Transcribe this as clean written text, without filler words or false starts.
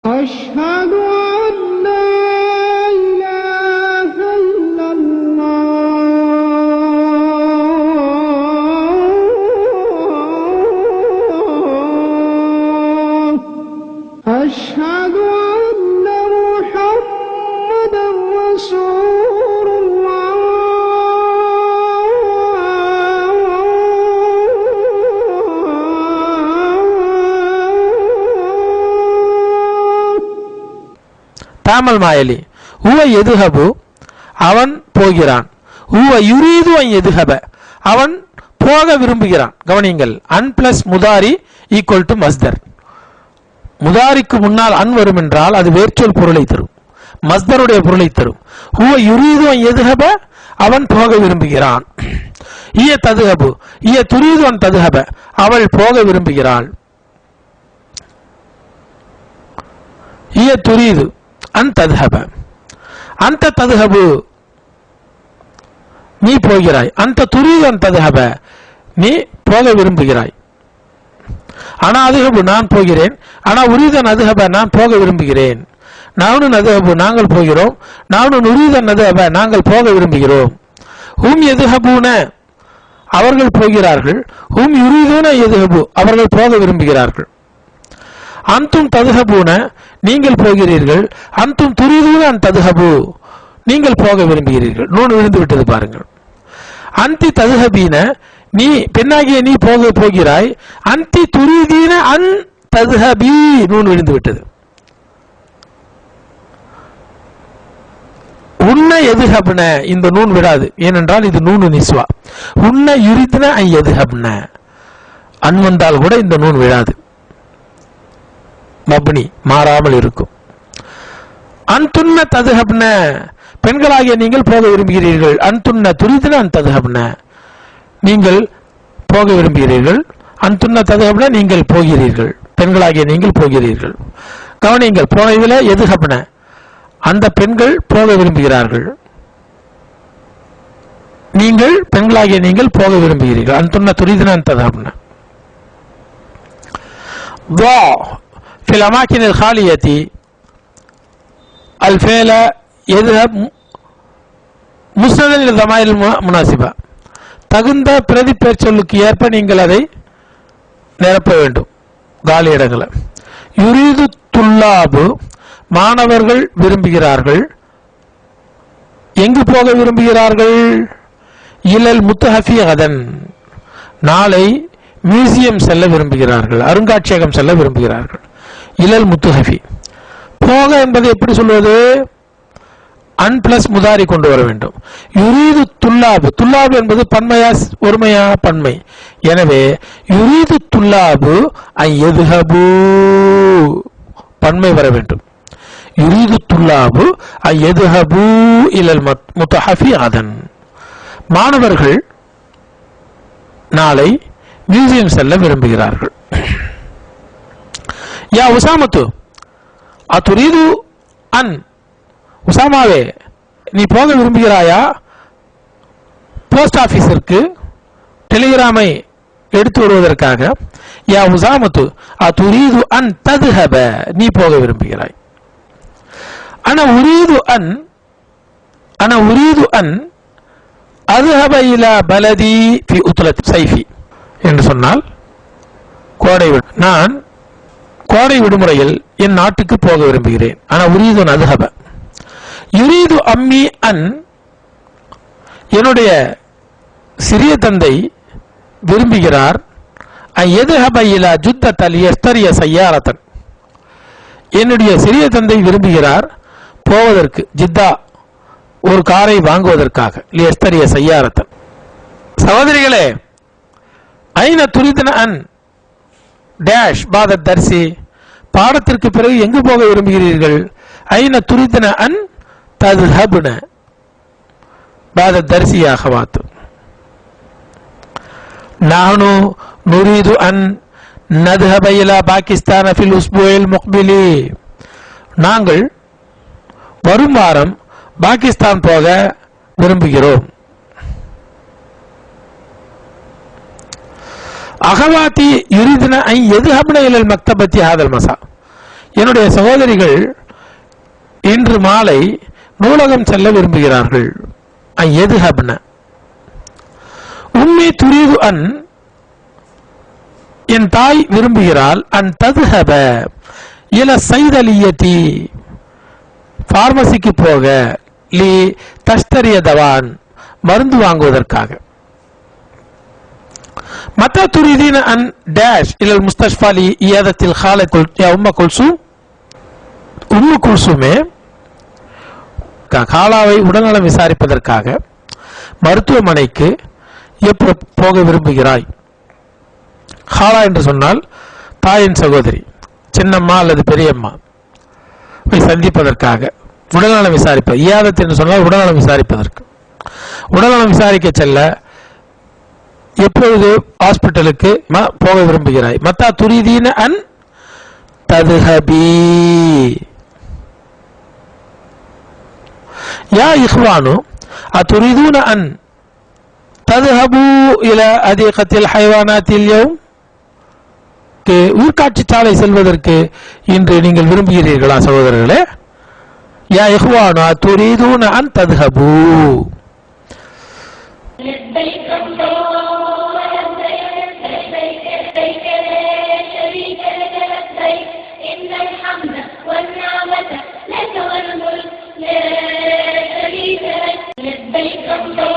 أشهد أن لا إله إلا الله أشهد أن محمدا رسول الله தாமல் மாயலி ஹுவ எதுஹபு அவன் போகிறான், ஹுவ யுரீது அன் எதுஹப அவன் போக விரும்புகிறான். கவனிங்கள், அன் பிளஸ் முதாரி ஈக்குவல் டு மஸ்தர். முதாரிக்கு முன்னால் அன் வரும் என்றால் அது வேர்ச்சொல் பொருளை தரும், மஸ்தருடைய பொருளை தரும். ஹுவ யுரீது அன் எதுஹப அவன் போக விரும்புகிறான். இய ததுஹபு இய துரீது அன் ததுஹப அவள் போக விரும்புகிறாள். இய துரீது அன் ததுஹப அந்த ததுஹபு நீ போகிறாய், அந்த துரீது அன் ததுஹப நீ போக விரும்புகிறாய். ஆனா அதுஹபு நான் போகிறேன், ஆனா உரீதன் அதுஹப நான் போக விரும்புகிறேன். நானு நதுஹபு நாங்கள் போகிறோம், நானு நுரீதன் அதுஹப நாங்கள் போக விரும்புகிறோம். ஹும் எதுஹபூன அவர்கள் போகிறார்கள், ஹும் யுரீதுன எதுஹபு அவர்கள் போக விரும்புகிறார்கள். அந்தும் ததுஹபூன நீங்கள் போகிறீர்கள், அந்தும் துரீதுன அன் ததுஹபு நீங்கள் போக விரும்புகிறீர்கள். நூன் விழுந்து விட்டது பாருங்கள். அந்தி ததுஹபீன நீ பெண்ணாகிய நீ போகிறாய், அந்தி துரீதீன அன் ததுஹபி நூன் விழுந்து விட்டது. உன்ன எதுஹப்ன இந்த நூன் விடாது, ஏனென்றால் இது நூனு நிஸ்வா. உன்ன யுரித்ன அன் எதுஹப்ன அன் வந்தால் கூட இந்த நூன் விடாது, மப்னி மாறாமல் இருக்கும். அன்துன்ன ததுஹப்ன பெண்களாகிய நீங்கள் போக விரும்புகிறீர்கள், அன்துன்ன துரித்ன அன் ததுஹப்ன நீங்கள் போக விரும்புகிறீர்கள், அன்துன்ன ததுஹப்ன நீங்கள் போகிறீர்கள், பெண்களாகிய நீங்கள் போகிறீர்கள். கவனிங்கள், போன இதில் எதுஹப்ன அந்த பெண்கள் போக விரும்புகிறார்கள், நீங்கள் பெண்களாகிய நீங்கள் போக விரும்புகிறீர்கள். அன்துன்ன துரித்ன அன் ததுஹப்ன. வா في الأماكن الخالية الفعل يذهب مسندا للضمائر المناسبة தகுந்த பிரதி பெயர் சொல்லுக்கு ஏற்ப நீங்கள் அதை நிரப்ப வேண்டும் காலி இடங்களை. யுரீது துல்லாபு மாணவர்கள் விரும்புகிறார்கள், எங்கு போக விரும்புகிறார்கள்? இலல் முத்தஹஃபி அதன் நாளை மியூசியம் செல்ல விரும்புகிறார்கள், அருங்காட்சியகம் செல்ல விரும்புகிறார்கள். இலல் முத்துஹஃபி போக என்பதை எப்படி சொல்வது? அன் பிளஸ் முதாரி கொண்டு வர வேண்டும். யுரீது துல்லாபு துல்லாபு என்பது பன்மையா ஒருமையா? பன்மை. எனவே யுரீது துல்லாபு அன் எதுஹபு பன்மை வர வேண்டும். யுரீது துல்லாபு அன் எதுஹபு இலல் முத்தஹஃபி அதன் மாணவர்கள் நாளை மியூசியம் செல்ல விரும்புகிறார்கள். யா உசாமத்து அதுரீது அன் உசாமாவே நீ போக விரும்புகிறாயா போஸ்ட் ஆபீஸிற்கு டெலிகிராமை எடுத்து வருவதற்காக? யா உசாமத்து அதுரீது அன் ததுஹப நீ போக விரும்புகிறாய். அன உரீது அன் அதுஹப இலா பலதி ஃபி உத்லத் சைஃபி என்று சொன்னால் கோடை நான் கோடை விடுமுறையில் என் நாட்டுக்கு போக விரும்புகிறேன். ஆனால் உரீது அதுஹப. யுரீது அம்மி அன் என்னுடைய சிறிய தந்தை விரும்புகிறார் எதுஹப இலா ஜுத்தல் யஸ்தரிய சய்யாரத்தன் என்னுடைய சிறிய தந்தை விரும்புகிறார் போவதற்கு ஜித்தா ஒரு காரை வாங்குவதற்காக. யஸ்தரிய சய்யாரத்தன். சகோதரிகளே, ஐன துரிதன அன் டேஷ் பாத தர்சி பாடத்திற்கு பிறகு எங்கு போக விரும்புகிறீர்கள்? ஐன துரிதன அன் ததுஹப்ன பாத தர்சி அகவாத்து. நானு நுரீது அன் நதுஹப இலா பாகிஸ்தான் ஃபில் உஸ்புஇல் முக்பிலி நாங்கள் வரும் வாரம் பாகிஸ்தான் போக விரும்புகிறோம். அகவாத்தி யுரிதுன ஐ எதுஹப்ன இலல் மக்தபத்தி ஹாதல் மசா என்னுடைய சகோதரிகள் இன்று மாலை நூலகம் செல்ல விரும்புகிறார்கள். எதுஹப்ன உம்மி துரீது அன் என் தாய் விரும்புகிறாள் அன் ததுஹப இல சைதலியதி பார்மசிக்கு போக லி தஸ்தரிய தவான் மருந்து வாங்குவதற்காக. மத்தா துரீதீன அன் டேஷ் இலல் முஸ்தஷ்ஃபா லி இயாதத்தில் ஹாலத் யா உம்ம குல்சூம் உம்மு குல்சூமே காலாவை உடல்நலம் விசாரிப்பதற்காக மருத்துவமனைக்கு எப்போ போக விரும்புகிறாய்? ஹாலா என்று சொன்னால் தாயின் சகோதரி, சின்னம்மா அல்லது பெரியம்மா போய் சந்திப்பதற்காக உடல்நலம் விசாரிப்பது. இயாதத் என்று சொன்னால் உடல்நலம் விசாரிப்பதற்கு. உடல்நலம் விசாரிக்க செல்ல எப்பொழுது ஹாஸ்பிட்டலுக்கு போக விரும்புகிறாய்? மத்தா துரீதீன அன் ததுஹபி. யா இஹ்வானு அதுரீதுன அன் ததுஹபு இல அதீகத்தில் ஹைவானாத்தில் யௌம் ஊர்காட்சி சாலை செல்வதற்கு இன்று நீங்கள் விரும்புகிறீர்களா சகோதரர்களே? யா இஹ்வானு அதுரீதுன அன் ததுஹபு. لبيك اللهم